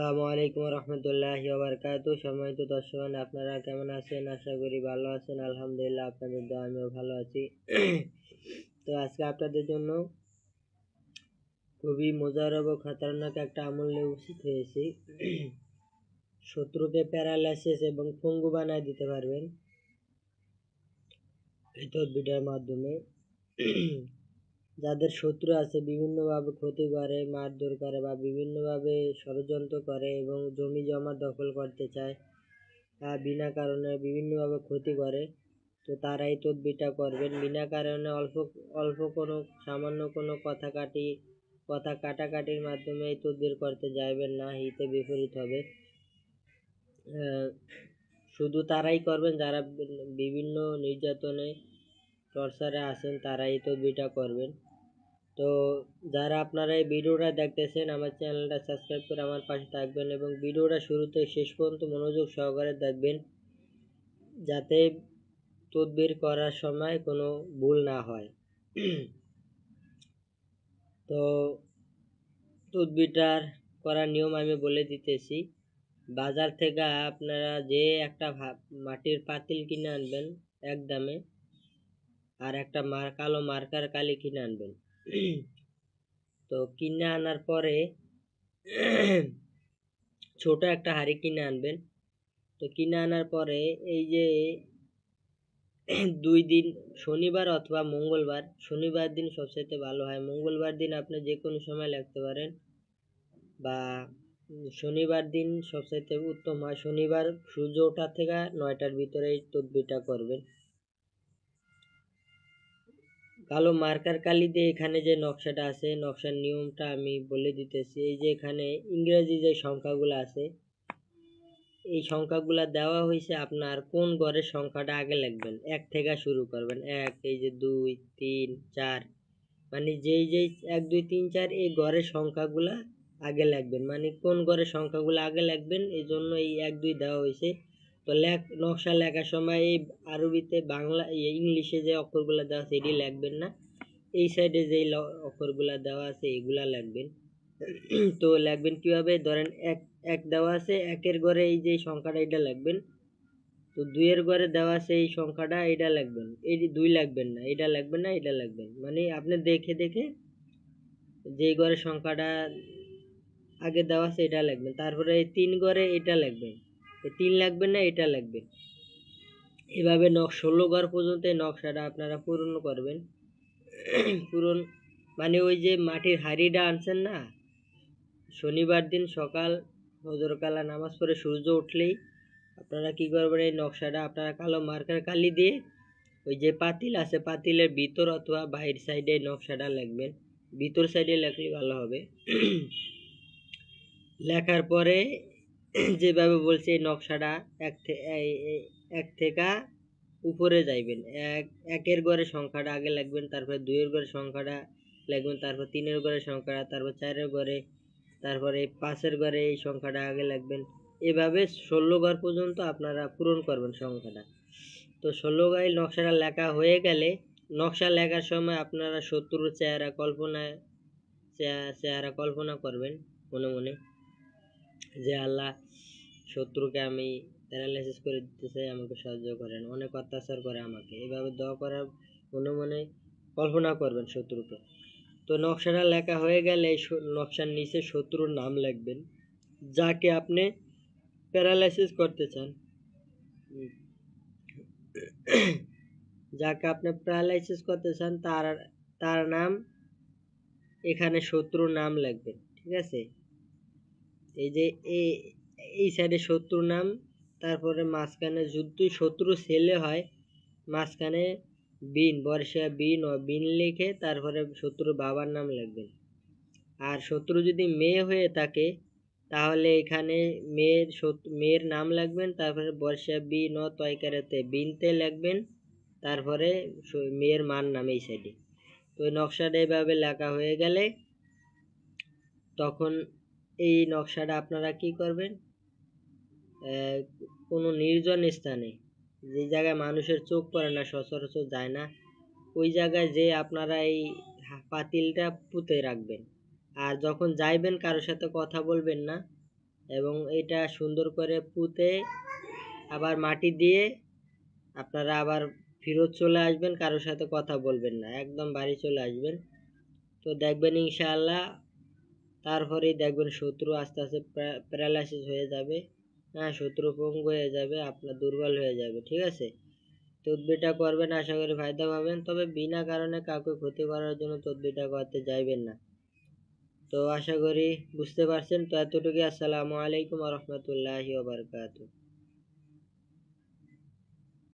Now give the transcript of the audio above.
আসসালামু আলাইকুম রহমতুল্লাহি ওয়া বারাকাতুহু। সম্মানিত দর্শকগণ, আপনারা কেমন আছেন? আশা করি ভালো আছেন। আলহামদুলিল্লাহ, আপনাদের দোয়ায় আমিও ভালো আছি। তো আজকে আপনাদের জন্য খুবই মজার ও খতরনাক একটা আমল নিয়ে উপস্থিত হয়েছি। শত্রুকে প্যারালাইসিস এবং পঙ্গু বানায় দিতে পারবেন এই তদবিরের মাধ্যমে। যাদের শত্রু আছে, বিভিন্নভাবে ক্ষতি করে, মারধর করে বা বিভিন্নভাবে ষড়যন্ত্র করে এবং জমি জমা দখল করতে চায়, বিনা কারণে বিভিন্নভাবে ক্ষতি করে, তো তারা এই তদবিরটা করবেন। বিনা কারণে অল্প কোনো সামান্য কোনো কথা কাটাকাটির মাধ্যমে এই তদবির করতে যাইবেন না, হিতে বিপরীত হবে। শুধু তারাই করবেন যারা বিভিন্ন নির্যাতনে টর্চারে আছেন, তারা এই তদবিরটা করবেন। তো যারা আপনারা এই ভিডিওটা দেখতেছেন, আমার চ্যানেলটা সাবস্ক্রাইব করে আমার পাশে থাকবেন এবং ভিডিওটা শুরুতে শেষ পর্যন্ত মনোযোগ সহকারে দেখবেন, যাতে তদবির করার সময় কোনো ভুল না হয়। তো তদবিরটার করার নিয়ম আমি বলে দিতেছি। বাজার থেকে আপনারা যে একটা মাটির পাতিল কিনে আনবেন এক দামে, আর একটা কালো মার্কার কালি কিনে আনবেন। তো কিনে আনার পরে ছোট একটা হাঁড়ি কিনে আনবেন। তো কিনে আনার পরে এই যে 2 দিন, শনিবার অথবা মঙ্গলবার, শনিবার দিন সবচেয়ে ভালো হয়। মঙ্গলবার দিন আপনি যে কোনো সময় লিখতে পারেন, বা শনিবার দিন সবচেয়ে উত্তম হয়। শনিবার সূর্য ওঠার থেকে 9টার ভিতরে এই তদবিরটা করবেন। কালো মার্কার কালি দিয়ে এখানে যে নকশাটা আছে, নকশার নিয়মটা আমি বলে দিতেছি। এই যে এখানে ইংরেজি যে সংখ্যাগুলো আছে, এই সংখ্যাগুলো দেওয়া হয়েছে। আপনার কোন ঘরের সংখ্যাটা আগে লিখবেন, 1 থেকে শুরু করবেন। 1, এই যে 2, 3, 4, মানে যেই 1, 2, 3, 4 এই ঘরের সংখ্যাগুলা আগে লিখবেন। মানে কোন ঘরের সংখ্যাগুলো আগে লিখবেন, এই জন্য এই 1, 2 দেওয়া হয়েছে। তো নকশা লেখার সময় এই আরবিতে বাংলা ইংলিশে যে অক্ষরগুলো দেওয়া আছে এটি লিখবেন না, এই সাইডে যে অক্ষরগুলো দেওয়া আছে এগুলা লিখবেন। তো লিখবেন কিভাবে, ধরেন 1 দেওয়া আছে, 1-এর ঘরে এই যে সংখ্যাটা এটা লিখবেন। তো 2-এর ঘরে দেওয়া আছে এই সংখ্যাটা, এটা লিখবেন। এই 2 লিখবেন না, এটা লিখবেন না, এটা লিখবেন। মানে আপনি দেখে দেখে যে ঘরের সংখ্যাটা আগে দেওয়া আছে এটা লিখবেন। তারপরে এই 3 ঘরে এটা লিখবেন, এই 3 লিখবেন না, এটা লিখবেন। এভাবে 16 ঘর পর্যন্ত এই নকশাটা আপনারা পূরণ করবেন। পূরণ মানে ওই যে মাটির হাঁড়িটা আনছেন না, শনিবার দিন সকাল ফজরকালা নামাজ পড়ে সূর্য উঠলেই আপনারা কি করবেন, এই নকশাটা আপনারা কালো মার্কার কালি দিয়ে ওই যে পাতিল আছে, পাতিলের ভিতর অথবা বাইর সাইডে নকশাটা লিখবেন। ভিতর সাইডে লিখলে ভালো হবে। লেখার পরে যেভাবে বলছে এই নকশাটা এক থেকে উপরে যাইবেন। 1-এর ঘরের সংখ্যাটা আগে লিখবেন, তারপরে 2-এর ঘরের সংখ্যাটা লিখবেন, তারপর 3-এর ঘরের সংখ্যাটা, তারপর 4-এর ঘরে, তারপরে 5-এর ঘরে এই সংখ্যাটা আগে লিখবেন। এভাবে 16 ঘর পর্যন্ত আপনারা পূরণ করবেন সংখ্যাটা। তো 16 ঘরের নকশাটা লেখা হয়ে গেলে, নকশা লেখার সময় আপনারা শত্রুর চেহারা কল্পনা করবেন মনে মনে, যে আল্লাহ, শত্রুকে আমি প্যারালাইসিস করে দিতে চাই, আমাকে সাহায্য করেন, অনেক অত্যাচার করে আমাকে। এভাবে দোয়া করার মনে মনে কল্পনা করবেন শত্রুকে। তো নকশাটা লেখা হয়ে গেলে নকশার নিচে শত্রুর নাম লিখবেন, যাকে আপনি প্যারালাইসিস করতে চান। যাকে আপনি প্যারালাইসিস করতে চান তার নাম এখানে শত্রুর নাম লিখবেন। ঠিক আছে, এই যে এই সাইডে শত্রুর নাম, তারপরে মাঝখানে যদি শত্রু ছেলে হয় মাঝখানে বিন, বর্ষা বিন ও বিন লিখে তারপরে শত্রুর বাবার নাম লিখবেন। আর শত্রু যদি মেয়ে হয়ে থাকে তাহলে এখানে মেয়ের নাম লিখবেন, তারপরে বর্ষা বিন ও তয়কারেতে বিনতে লিখবেন, তারপরে মেয়ের মার নাম এই সাইডে। তো নকশাটা এইভাবে লেখা হয়ে গেলে তখন এই নকশাটা আপনারা কি করবেন, কোনো নির্জন স্থানে, যে জায়গায় মানুষের চোখ পড়ে না, সচরাচর যায় না, ওই জায়গায় যে আপনারা এই পাতিলটা পুঁতে রাখবেন। আর যখন যাইবেন কারোর সাথে কথা বলবেন না, এবং এটা সুন্দর করে পুঁতে আবার মাটি দিয়ে আপনারা আবার ফেরত চলে আসবেন, কারোর সাথে কথা বলবেন না, একদম বাড়ি চলে আসবেন। তো দেখবেন ইনশাআল্লাহ তারপরেই দেখবেন শত্রু আস্তে আস্তে প্যারালাইসিস হয়ে যাবে, হ্যাঁ, শত্রু পঙ্গু হয়ে যাবে, আপনার দুর্বল হয়ে যাবে। ঠিক আছে, তদবিরটা করবেন, আশা করি ফায়দা পাবেন। তবে বিনা কারণে কাউকে ক্ষতি করার জন্য তদবিরটা করতে যাইবেন না। তো আশা করি বুঝতে পারছেন। তো এতটুকুই। আসসালামু আলাইকুম ওয়া রাহমাতুল্লাহি ওয়া বারাকাতুহু।